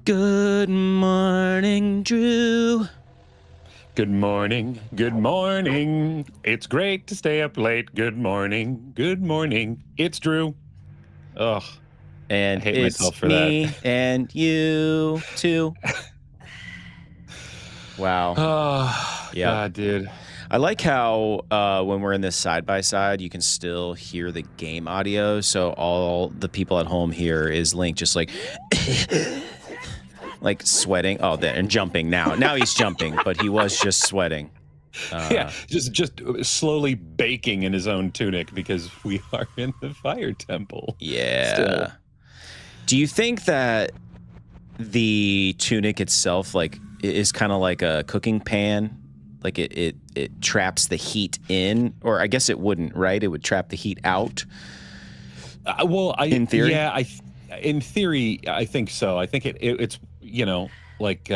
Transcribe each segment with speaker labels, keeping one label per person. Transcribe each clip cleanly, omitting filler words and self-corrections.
Speaker 1: Good morning, Drew.
Speaker 2: Good morning. Good morning. It's great to stay up late. Good morning. Good morning. It's Drew. Ugh.
Speaker 1: And
Speaker 2: I hate
Speaker 1: it's
Speaker 2: myself for
Speaker 1: me
Speaker 2: that.
Speaker 1: and you too. Wow.
Speaker 2: Oh,
Speaker 1: Yep.
Speaker 2: God, dude.
Speaker 1: I like how when we're in this side by side, you can still hear the game audio. So all the people at home hear is Link just like, like sweating. Oh, and jumping now. Now he's jumping, but he was just sweating.
Speaker 2: Yeah, just slowly baking in his own tunic because we are in the fire temple.
Speaker 1: Yeah.
Speaker 2: Still.
Speaker 1: Do you think that the tunic itself, like, is kind of like a cooking pan? Like it traps the heat in, or I guess it wouldn't, right? It would trap the heat out.
Speaker 2: In
Speaker 1: theory,
Speaker 2: yeah, in theory, I think so. I think it's like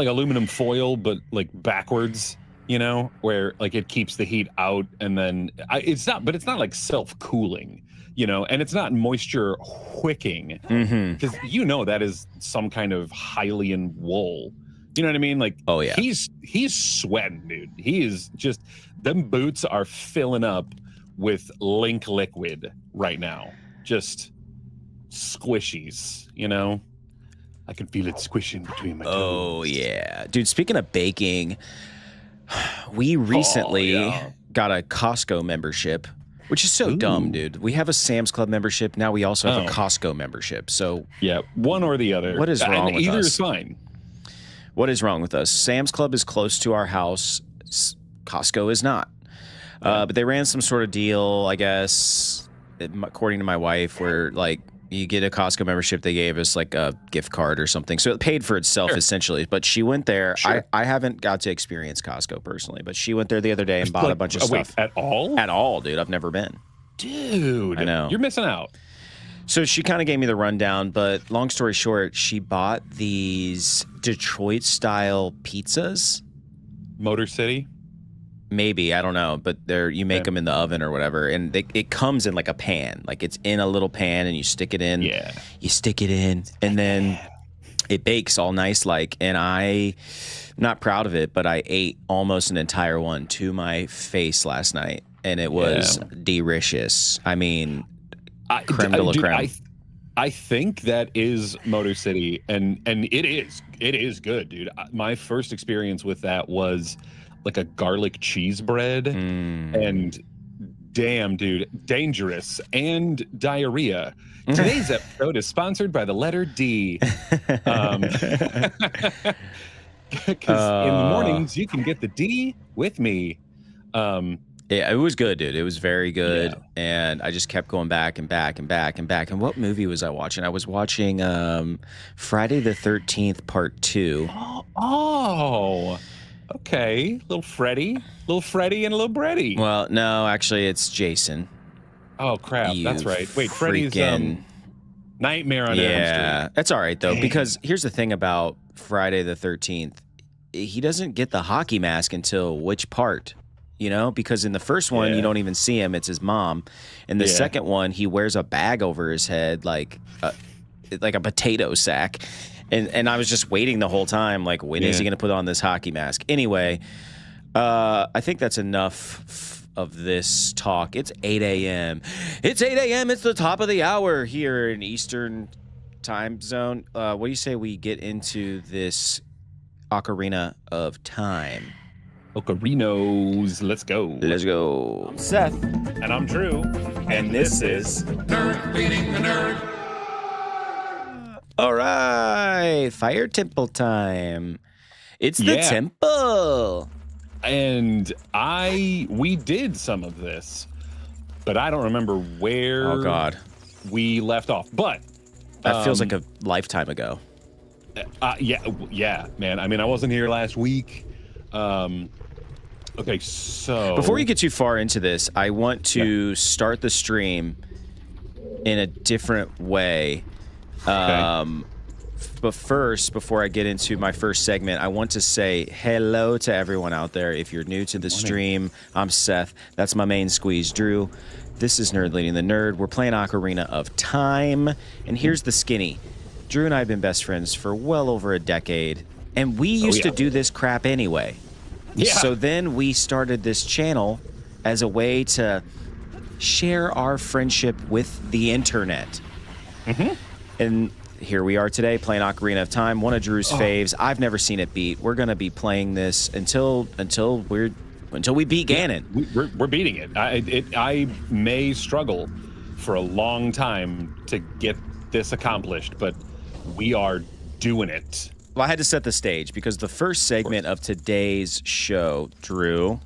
Speaker 2: aluminum foil, but like backwards. Where like it keeps the heat out, and then it's not like self-cooling. And it's not moisture wicking, because that is some kind of Hylian wool. You know what I mean? Like,
Speaker 1: oh yeah,
Speaker 2: he's sweating, dude. He is just, them boots are filling up with Link liquid right now. Just squishies, I can feel it squishing between my toes.
Speaker 1: Oh yeah, dude. Speaking of baking, we recently got a Costco membership. Which is so dumb, dude. We have a Sam's Club membership. Now we also have a Costco membership. So
Speaker 2: yeah, one or the other.
Speaker 1: What is wrong with us?
Speaker 2: Either is fine.
Speaker 1: What is wrong with us? Sam's Club is close to our house. Costco is not. But they ran some sort of deal, I guess, according to my wife, where like you get a Costco membership. They gave us like a gift card or something. So it paid for itself essentially. But she went there.
Speaker 2: Sure.
Speaker 1: I haven't got to experience Costco personally, but she went there the other day and bought a bunch of stuff.
Speaker 2: Wait, at all?
Speaker 1: At all, dude. I've never been.
Speaker 2: Dude.
Speaker 1: I know.
Speaker 2: You're missing out.
Speaker 1: So she kind of gave me the rundown, but long story short, she bought these Detroit-style pizzas.
Speaker 2: Motor City?
Speaker 1: Maybe, I don't know, but you make them in the oven or whatever, and it comes in like a pan. Like it's in a little pan, and you stick it in.
Speaker 2: Yeah.
Speaker 1: You stick it in, and then it bakes all nice like, and I'm not proud of it, but I ate almost an entire one to my face last night, and it was delicious. I mean, creme de la creme.
Speaker 2: I think that is Motor City, and it is good, dude. My first experience with that was like a garlic cheese bread, and damn, dude, dangerous and diarrhea. Today's episode is sponsored by the letter D. Because in the mornings you can get the D with me.
Speaker 1: Yeah, it was good, dude. It was very good, and I just kept going back and back and back and back. And what movie was I watching? I was watching Friday the 13th Part 2.
Speaker 2: Oh. Okay, little Freddy and a little Breddy.
Speaker 1: Well, no, actually, it's Jason.
Speaker 2: Oh crap, that's right. Wait, Freddy's Nightmare on Elm Street.
Speaker 1: Yeah, that's all right though, because here's the thing about Friday the 13th: he doesn't get the hockey mask until which part? Because in the first one you don't even see him; it's his mom. In the second one, he wears a bag over his head, like a potato sack. And I was just waiting the whole time, like, when is he going to put on this hockey mask? Anyway, I think that's enough of this talk. It's 8 a.m. It's 8 a.m. It's the top of the hour here in Eastern time zone. What do you say we get into this Ocarina of Time?
Speaker 2: Ocarinos, let's go.
Speaker 1: Let's go. I'm Seth.
Speaker 2: And I'm Drew.
Speaker 1: And this is
Speaker 3: Nerd Feeding the Nerd.
Speaker 1: All right, Fire Temple time. It's the temple.
Speaker 2: And we did some of this, but I don't remember where we left off. But
Speaker 1: that feels like a lifetime ago.
Speaker 2: Yeah, man. I mean, I wasn't here last week. Okay, so
Speaker 1: before you get too far into this, I want to start the stream in a different way. But first, before I get into my first segment, I want to say hello to everyone out there. If you're new to the stream, I'm Seth. That's my main squeeze, Drew. This is Nerd Leading the Nerd. We're playing Ocarina of Time. And here's the skinny. Drew and I have been best friends for well over a decade, and we used to do this crap anyway.
Speaker 2: Yeah.
Speaker 1: So then we started this channel as a way to share our friendship with the internet. And here we are today playing Ocarina of Time, one of Drew's faves. I've never seen it beat. We're going to be playing this until we beat Ganon.
Speaker 2: We're beating it. I may struggle for a long time to get this accomplished, but we are doing it.
Speaker 1: Well, I had to set the stage because the first segment of today's show, Drew,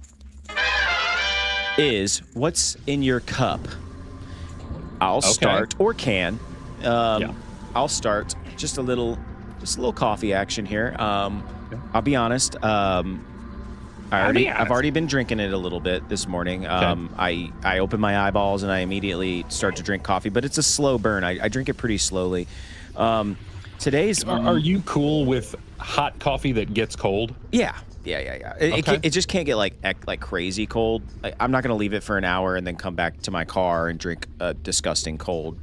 Speaker 1: is what's in your cup. I'll start, or can. I'll start. Just a little coffee action here. I'll be honest. I've already been drinking it a little bit this morning. I open my eyeballs and I immediately start to drink coffee, but it's a slow burn. I drink it pretty slowly. Today's.
Speaker 2: Are you cool with hot coffee that gets cold?
Speaker 1: Yeah. It just can't get like crazy cold. I'm not gonna leave it for an hour and then come back to my car and drink a disgusting cold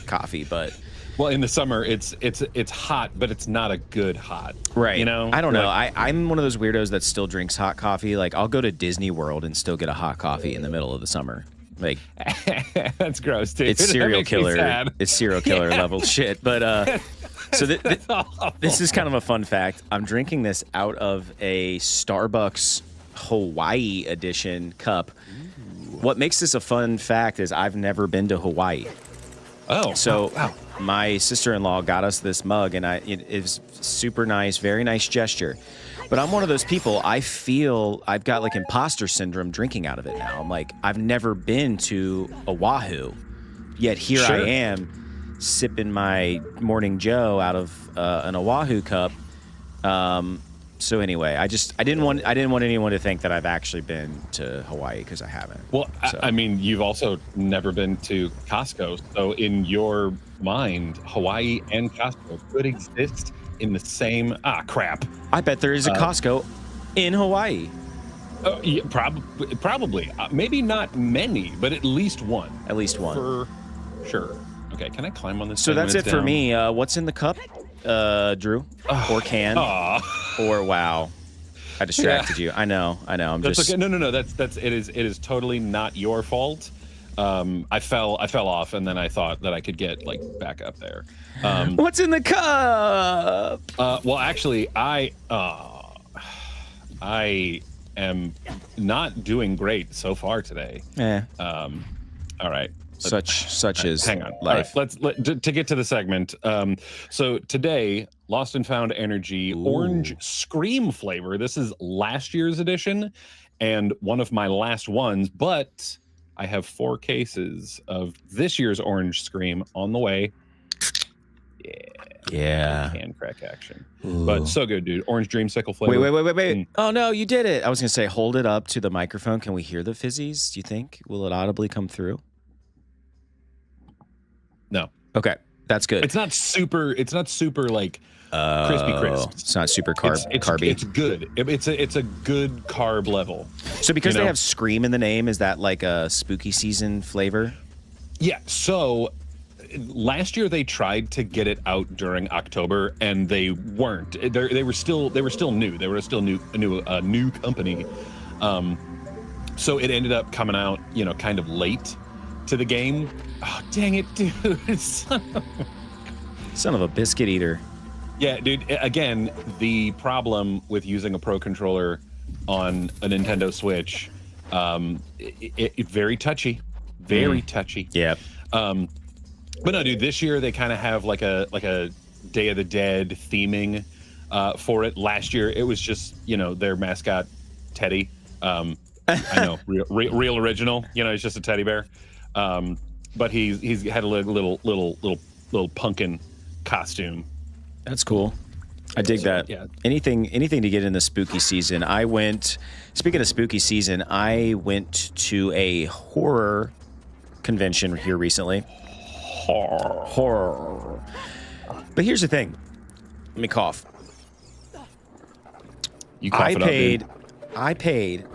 Speaker 1: coffee. But
Speaker 2: well, in the summer it's hot, but it's not a good hot.
Speaker 1: Right.
Speaker 2: You know.
Speaker 1: I don't know. I'm one of those weirdos that still drinks hot coffee. Like I'll go to Disney World and still get a hot coffee in the middle of the summer. Like
Speaker 2: that's gross, dude.
Speaker 1: It's serial killer. It's serial killer level shit. But so this is kind of a fun fact. I'm drinking this out of a Starbucks Hawaii edition cup. Ooh. What makes this a fun fact is I've never been to Hawaii.
Speaker 2: Oh,
Speaker 1: so my sister-in-law got us this mug, and it was super nice, very nice gesture. But I'm one of those people, I feel I've got like imposter syndrome drinking out of it now. I'm like, I've never been to Oahu, yet here I am sipping my Morning Joe out of an Oahu cup. So anyway, I didn't want anyone to think that I've actually been to Hawaii because I haven't.
Speaker 2: Well, so. I mean, you've also never been to Costco, so in your mind, Hawaii and Costco could exist in the same crap.
Speaker 1: I bet there is a Costco in Hawaii.
Speaker 2: Yeah, probably. Maybe not many, but at least one.
Speaker 1: At least one.
Speaker 2: For sure. Okay, can I climb on this?
Speaker 1: So that's it for me. What's in the cup, Drew? Or can? Or wow. I distracted you. I know. I'm
Speaker 2: that's
Speaker 1: just
Speaker 2: okay. No. It is totally not your fault. I fell off, and then I thought that I could get like back up there.
Speaker 1: What's in the cup?
Speaker 2: Well, actually, I am not doing great so far today. All right.
Speaker 1: Such is
Speaker 2: hang on.
Speaker 1: life.
Speaker 2: All right, to get to the segment. So today, Lost and Found Energy Orange Scream flavor. This is last year's edition and one of my last ones, but I have 4 cases of this year's Orange Scream on the way.
Speaker 1: Yeah.
Speaker 2: Hand crack action. Ooh. But so good, dude. Orange Dreamsicle flavor.
Speaker 1: Wait. Oh, no, you did it. I was going to say, hold it up to the microphone. Can we hear the fizzies? Do you think? Will it audibly come through?
Speaker 2: No.
Speaker 1: Okay. That's good.
Speaker 2: It's not super like crispy crisp.
Speaker 1: It's not super carby.
Speaker 2: It's good. It's a good carb level.
Speaker 1: So because they have Scream in the name, is that like a spooky season flavor? Yeah.
Speaker 2: So last year they tried to get it out during October and they weren't. They were still new. They were still a new company. So it ended up coming out, kind of late to the game. Oh, dang it, dude.
Speaker 1: Son of a biscuit eater.
Speaker 2: Yeah, dude. Again, the problem with using a Pro Controller on a Nintendo Switch, it very touchy. Very touchy.
Speaker 1: Yep.
Speaker 2: But no, dude, this year they kind of have like a Day of the Dead theming for it. Last year it was just, their mascot, Teddy. I know, real original. He's just a teddy bear. But he's had a little pumpkin costume.
Speaker 1: That's cool. I dig that.
Speaker 2: Yeah.
Speaker 1: Anything to get in the spooky season. Speaking of spooky season, I went to a horror convention here recently. Horror. But here's the thing. Let me cough.
Speaker 2: You cough it up, dude.
Speaker 1: I paid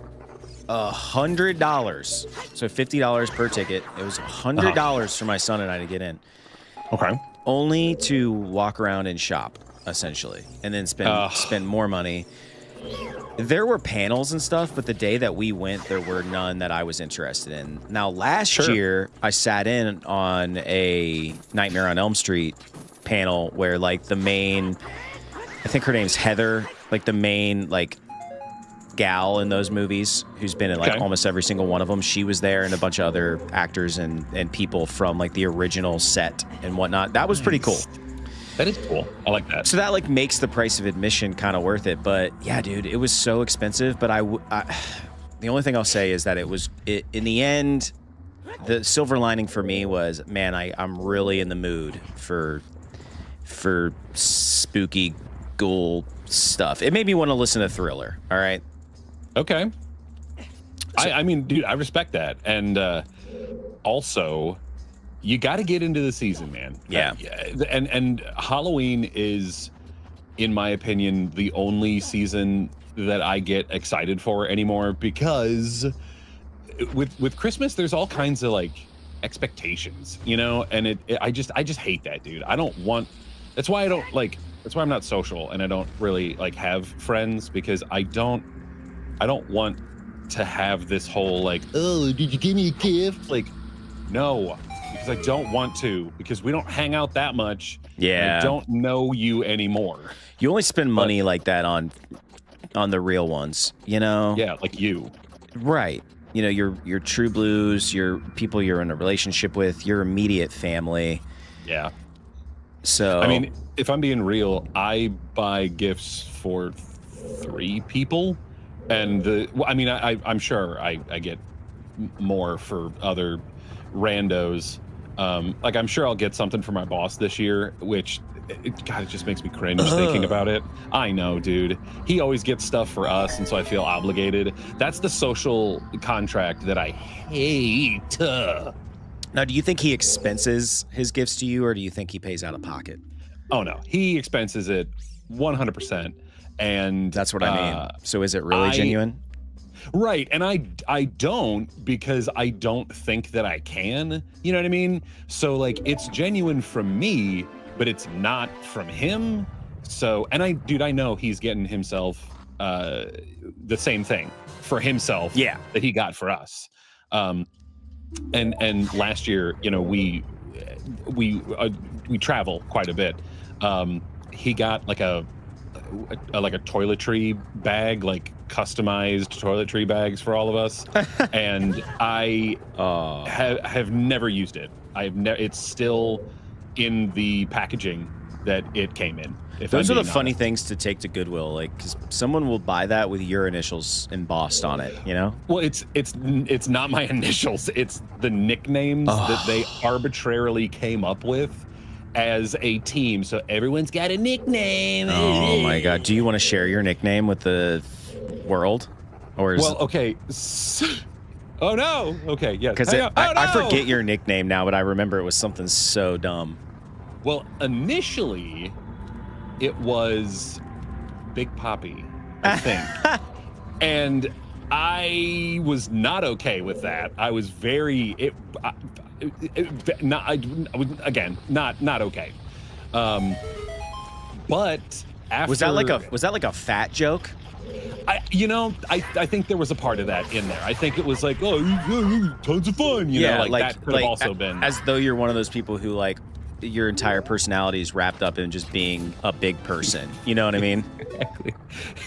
Speaker 1: $100, so $50 per ticket. It was $100 for my son and I to get in.
Speaker 2: Okay.
Speaker 1: only to walk around and shop, essentially, and then spend more money. There were panels and stuff, but the day that we went, there were none that I was interested in. Now, last year, I sat in on a Nightmare on Elm Street panel where, like, the main, I think her name's Heather, like, the main, like, gal in those movies who's been in, like, almost every single one of them. She was there, and a bunch of other actors and people from, like, the original set and whatnot. That was pretty cool.
Speaker 2: That is cool. I like that.
Speaker 1: So that, like, makes the price of admission kind of worth it. But yeah, dude, it was so expensive. But the only thing I'll say is that in the end, the silver lining for me was, man, I'm really in the mood for spooky ghoul stuff. It made me want to listen to Thriller. All right.
Speaker 2: Okay. I mean, dude, I respect that. And also, you got to get into the season, man.
Speaker 1: Yeah.
Speaker 2: And Halloween is, in my opinion, the only season that I get excited for anymore, because with Christmas, there's all kinds of, like, expectations, you know, and I just hate that, dude. That's why I'm not social, and I don't really, like, have friends, because I don't want to have this whole, like, oh, did you give me a gift? Like, no, because I don't want to, because we don't hang out that much.
Speaker 1: Yeah.
Speaker 2: I don't know you anymore.
Speaker 1: You only spend money like that on the real ones, you know?
Speaker 2: Yeah, like you.
Speaker 1: Right. You know, your true blues, your people you're in a relationship with, your immediate family.
Speaker 2: Yeah.
Speaker 1: So,
Speaker 2: I mean, if I'm being real, I buy gifts for 3 people. And I'm sure I get more for other randos. Like, I'm sure I'll get something for my boss this year, which, God, it just makes me cringe thinking about it. I know, dude. He always gets stuff for us, and so I feel obligated. That's the social contract that I hate.
Speaker 1: Now, do you think he expenses his gifts to you, or do you think he pays out of pocket?
Speaker 2: Oh, no. He expenses it 100%. And
Speaker 1: that's what I mean. So is it really genuine?
Speaker 2: Right. And I don't, because I don't think that I can. You know what I mean? So, like, it's genuine from me, but it's not from him. So, and I know he's getting himself the same thing for himself that he got for us. And last year, you know, we travel quite a bit. He got like a toiletry bag, like customized toiletry bags for all of us. And I have never used it. It's still in the packaging that it came in.
Speaker 1: Those are the funny things to take to Goodwill, like, because someone will buy that with your initials embossed on it, you know?
Speaker 2: Well, it's not my initials. It's the nicknames that they arbitrarily came up with as a team. So everyone's got a nickname.
Speaker 1: Oh my God. Do you want to share your nickname with the world? Or is
Speaker 2: okay. Oh no. Okay, yes.
Speaker 1: Because I forget your nickname now, but I remember it was something so dumb.
Speaker 2: Well, initially, it was Big Poppy, I think. And I was not okay with that. I was very not okay. But after, was that like a fat joke? I think there was a part of that in there. I think it was like, oh, tons of fun. You know, like that could have also been.
Speaker 1: As though you're one of those people who, like, your entire personality is wrapped up in just being a big person. You know what I mean?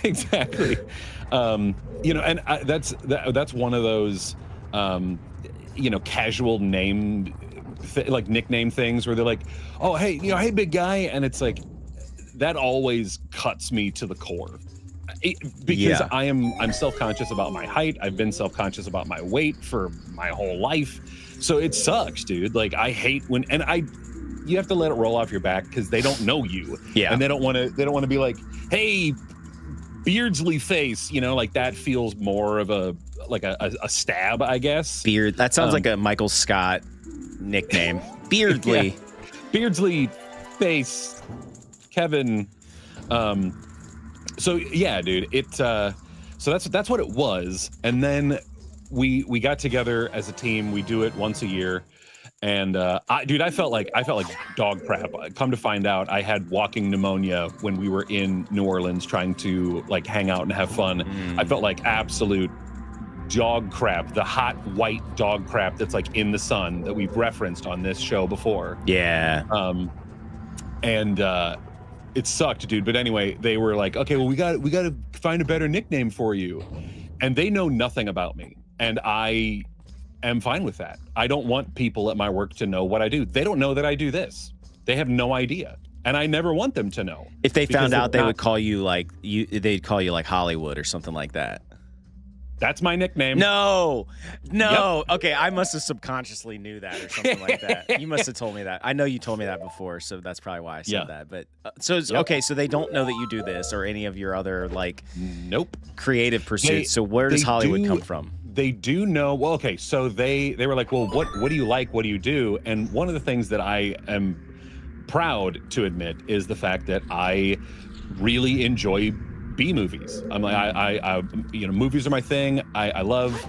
Speaker 2: Exactly. You know, and that's one of those, you know, casual name, like nickname things where they're like, oh, hey, you know, hey, big guy. And it's like, that always cuts me to the core. Because I'm self-conscious about my height. I've been self-conscious about my weight for my whole life. So it sucks, dude. Like, I hate when, you have to let it roll off your back, because they don't know you.
Speaker 1: Yeah.
Speaker 2: And they don't want to be like, hey, Beardsley face, you know, like that feels more of a stab, I guess.
Speaker 1: Beard. That sounds like a Michael Scott nickname. Beardsley.
Speaker 2: Yeah. Beardsley face, Kevin. So yeah, dude, so that's what it was. And then we got together as a team. We do it once a year. And I felt like dog crap. Come to find out, I had walking pneumonia when we were in New Orleans trying to like hang out and have fun. I felt like absolute dog crap, the hot white dog crap that's like in the sun that we've referenced on this show before.
Speaker 1: Yeah.
Speaker 2: And it sucked, dude. But anyway, they were like, okay, well, we got to find a better nickname for you. And they know nothing about me. And I am fine with that. I don't want people at my work to know what I do. They don't know that I do this. They have no idea. And I never want them to know.
Speaker 1: If they found out, they would call you like they'd call you like Hollywood or something like that.
Speaker 2: That's my nickname.
Speaker 1: No.
Speaker 2: Yep.
Speaker 1: Okay, I must have subconsciously knew that or something like that. You must have told me that. I know you told me that before, so that's probably why I said that. But okay, so they don't know that you do this or any of your other like creative pursuits. So where does Hollywood come from?
Speaker 2: They do know. Well, okay, so they were like, well, what do you like? What do you do? And one of the things that I am proud to admit is the fact that I really enjoy B movies. I'm like, I movies are my thing. I love,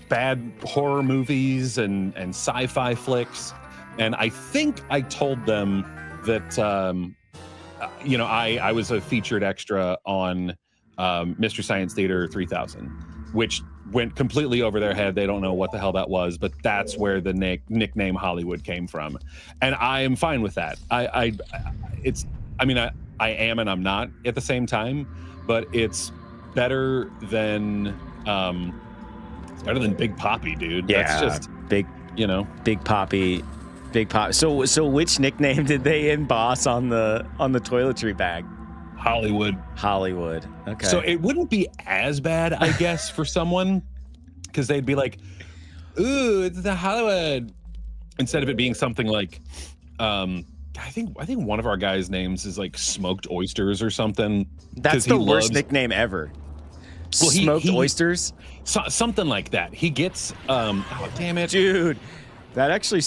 Speaker 2: bad horror movies and sci-fi flicks. And I think I told them that, I was a featured extra on Mystery Science Theater 3000, which went completely over their head. They don't know what the hell that was, but that's where the nickname Hollywood came from. And I am fine with that. I am and I'm not at the same time, but it's better than Big Poppy, dude.
Speaker 1: Yeah,
Speaker 2: that's just
Speaker 1: Big Poppy. So which nickname did they emboss on the toiletry bag?
Speaker 2: Hollywood.
Speaker 1: Okay.
Speaker 2: So it wouldn't be as bad, I guess, for someone, because they'd be like, "Ooh, it's the Hollywood," instead of it being something like, I think one of our guys' names is like Smoked Oysters or something.
Speaker 1: That's the worst nickname ever. Well, Smoked Oysters?
Speaker 2: Something like that. He gets, oh, damn it.
Speaker 1: Dude, that actually,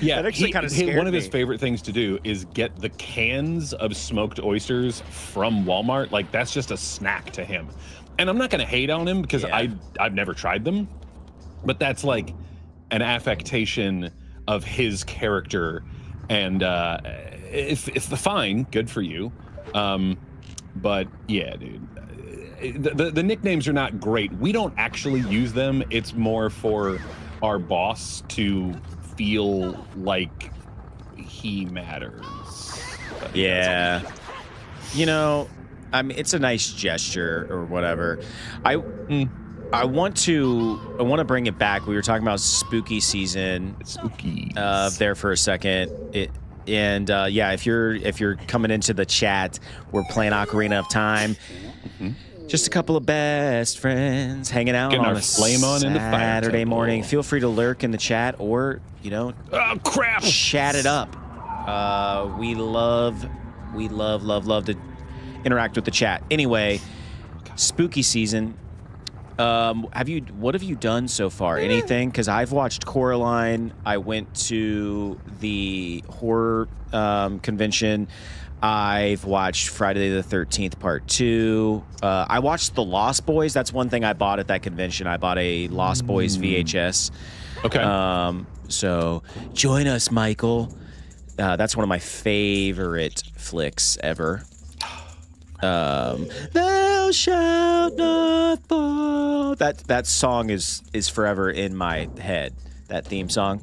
Speaker 1: that actually kind of scared me.
Speaker 2: One of his favorite things to do is get the cans of smoked oysters from Walmart. Like, that's just a snack to him. And I'm not going to hate on him because I've never tried them. But that's like an affectation of his character. And if fine, good for you. But yeah, dude, the nicknames are not great. We don't actually use them. It's more for our boss to feel like he matters.
Speaker 1: Yeah. I mean, it's a nice gesture or whatever. I want to bring it back. We were talking about spooky season.
Speaker 2: Spooky.
Speaker 1: There for a second. If you're coming into the chat, we're playing Ocarina of Time. Mm-hmm. Just a couple of best friends hanging out on a Saturday morning. Feel free to lurk in the chat or
Speaker 2: oh crap,
Speaker 1: chat it up. We love to interact with the chat. Anyway, spooky season. What have you done so far? Anything? Because I've watched Coraline. I went to the horror convention. I've watched Friday the 13th Part 2. I watched the Lost Boys. That's one thing I bought at that convention. I bought a Lost Boys VHS.
Speaker 2: Okay.
Speaker 1: So join us, Michael. That's one of my favorite flicks ever. Thou shalt not fall. That song is forever in my head. That theme song.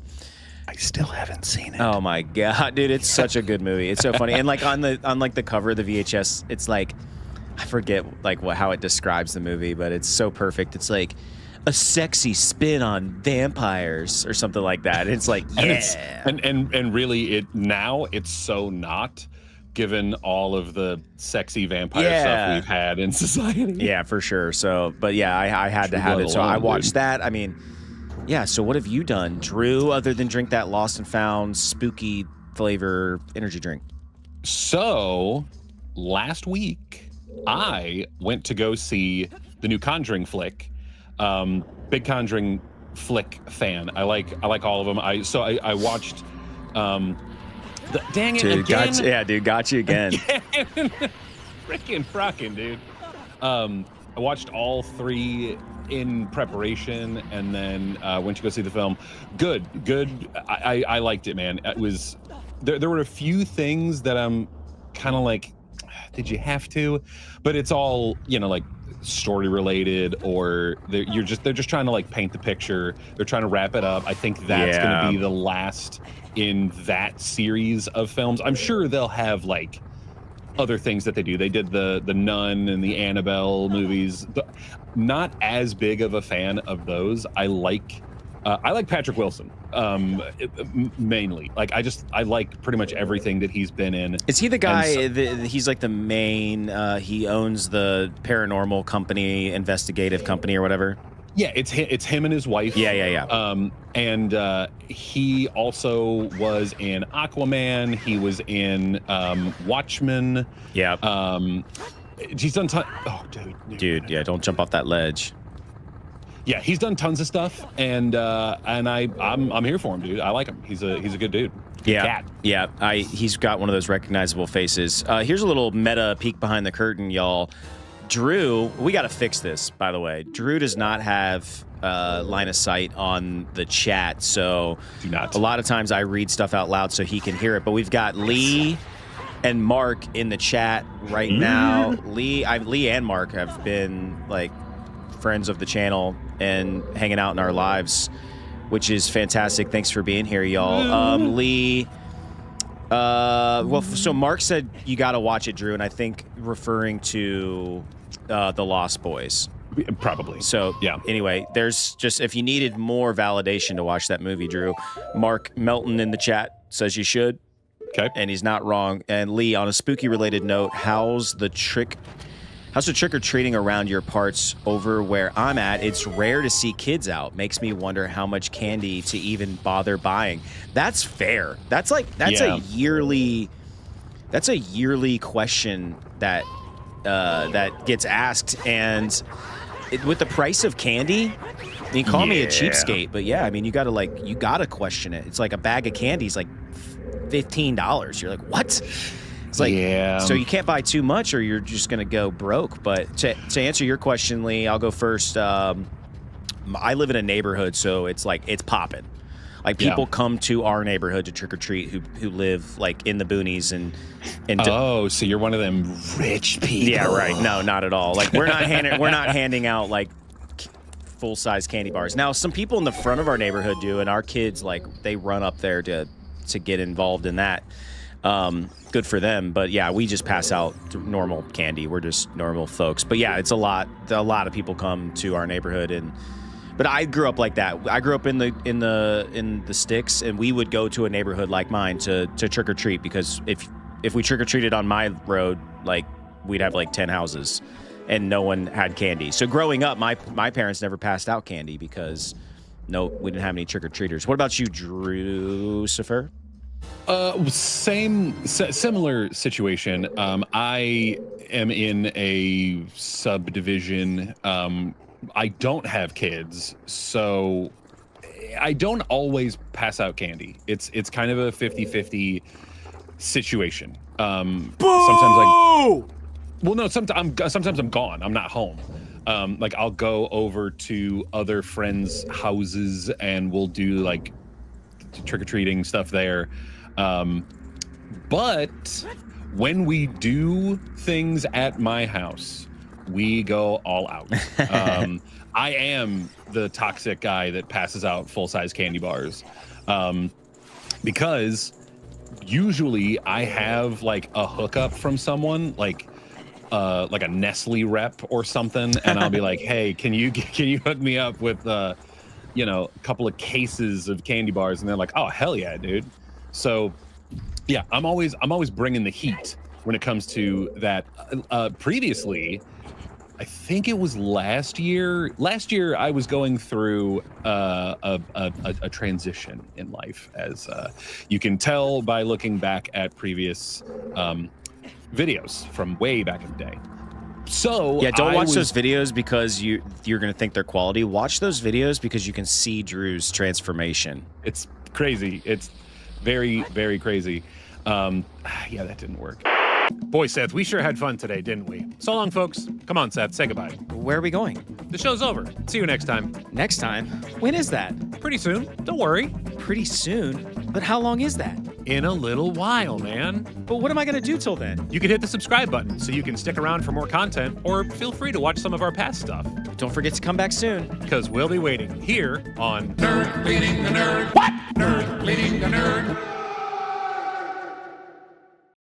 Speaker 2: I still haven't seen it.
Speaker 1: Oh my god, dude! It's such a good movie. It's so funny. And like on the cover of the VHS, it's like I forget like how it describes the movie, but it's so perfect. It's like a sexy spin on vampires or something like that. It's like
Speaker 2: and really it's so not. Given all of the sexy vampire stuff we've had in society.
Speaker 1: Yeah, for sure. So, but yeah, I had to have it. So I watched that. I mean, yeah. So what have you done, Drew, other than drink that Lost and Found spooky flavor energy drink?
Speaker 2: So last week, I went to go see the new Conjuring flick. Big Conjuring flick fan. I like all of them. I watched. Dang it,
Speaker 1: dude,
Speaker 2: again.
Speaker 1: Got you again.
Speaker 2: Frickin' dude. I watched all 3 in preparation, and then went to go see the film. Good. I liked it, man. It was there were a few things that I'm kind of like, did you have to? But it's all, like story related, or they're just trying to like paint the picture. They're trying to wrap it up. I think that's going to be the last in that series of films. I'm sure they'll have like other things that they do. They did the Nun and the Annabelle movies. Not as big of a fan of those. I like Patrick Wilson mainly. Like I like pretty much everything that he's been in.
Speaker 1: Is he the guy he's like the main he owns the paranormal company, investigative company or whatever?
Speaker 2: Yeah, it's him and his wife.
Speaker 1: Yeah.
Speaker 2: And he also was in Aquaman. He was in Watchmen.
Speaker 1: Yeah.
Speaker 2: He's done
Speaker 1: dude, yeah, don't jump off that ledge.
Speaker 2: Yeah, he's done tons of stuff, and I'm here for him, dude. I like him. He's a good dude.
Speaker 1: Yeah,
Speaker 2: Cat.
Speaker 1: yeah. He's got one of those recognizable faces. Here's a little meta peek behind the curtain, y'all. Drew, we got to fix this, by the way. Drew does not have line of sight on the chat, so
Speaker 2: do not.
Speaker 1: A lot of times I read stuff out loud so he can hear it. But we've got Lee and Mark in the chat right now. Lee and Mark have been like friends of the channel and hanging out in our lives, which is fantastic. Thanks for being here, y'all. Lee. So Mark said you got to watch it, Drew, and I think referring to the Lost Boys.
Speaker 2: Probably.
Speaker 1: So,
Speaker 2: yeah.
Speaker 1: Anyway, there's just, if you needed more validation to watch that movie, Drew, Mark Melton in the chat says you should.
Speaker 2: Okay.
Speaker 1: And he's not wrong. And Lee, on a spooky related note, how's the trick-or-treating around your parts over where I'm at? It's rare to see kids out. Makes me wonder how much candy to even bother buying. That's fair. That's a yearly question that gets asked, and with the price of candy, I mean, call me a cheapskate, but yeah, I mean, you gotta question it. It's like a bag of candy is like $15. You're like, what? It's like, so you can't buy too much or you're just going to go broke. But to answer your question, Lee, I'll go first. I live in a neighborhood, so it's like, it's popping. Like people come to our neighborhood to trick or treat who live like in the boonies and
Speaker 2: so you're one of them rich people.
Speaker 1: Yeah, right. No, not at all. Like we're not handing out like full size candy bars. Now, some people in the front of our neighborhood do, and our kids like they run up there to get involved in that. Good for them, but yeah, we just pass out normal candy. We're just normal folks. But yeah, it's a lot of people come to our neighborhood, but I grew up like that. I grew up in the sticks, and we would go to a neighborhood like mine to trick or treat, because if we trick or treated on my road, like we'd have like 10 houses and no one had candy. So growing up, my parents never passed out candy because we didn't have any trick or treaters. What about you, Drucifer?
Speaker 2: Similar situation. I am in a subdivision. I don't have kids, so I don't always pass out candy. It's kind of a 50-50 situation. Sometimes I'm gone. I'm not home. Like I'll go over to other friends' houses and we'll do like trick-or-treating stuff there. But when we do things at my house, we go all out. I am the toxic guy that passes out full-size candy bars, because usually I have like a hookup from someone, like a Nestle rep or something, and I'll be like, hey, can you hook me up with a couple of cases of candy bars? And they're like, oh, hell yeah, dude. So yeah, I'm always bringing the heat when it comes to that. Previously, I think it was last year I was going through a transition in life, as you can tell by looking back at previous videos from way back in the day. So
Speaker 1: yeah, don't watch those videos because you're gonna think they're quality. Watch those videos because you can see Drew's transformation.
Speaker 2: It's crazy. It's very, very crazy. Yeah, that didn't work. Boy, Seth, we sure had fun today, didn't we? So long, folks. Come on, Seth, say goodbye.
Speaker 1: Where are we going?
Speaker 4: The show's over. See you next time.
Speaker 1: Next time? When is that?
Speaker 4: Pretty soon. Don't worry.
Speaker 1: Pretty soon? But how long is that?
Speaker 4: In a little while, man.
Speaker 1: But what am I gonna do till then?
Speaker 4: You can hit the subscribe button so you can stick around for more content, or feel free to watch some of our past stuff.
Speaker 1: Don't forget to come back soon.
Speaker 4: Because we'll be waiting here on
Speaker 3: Nerd bleeding the nerd. What? Nerd bleeding the nerd.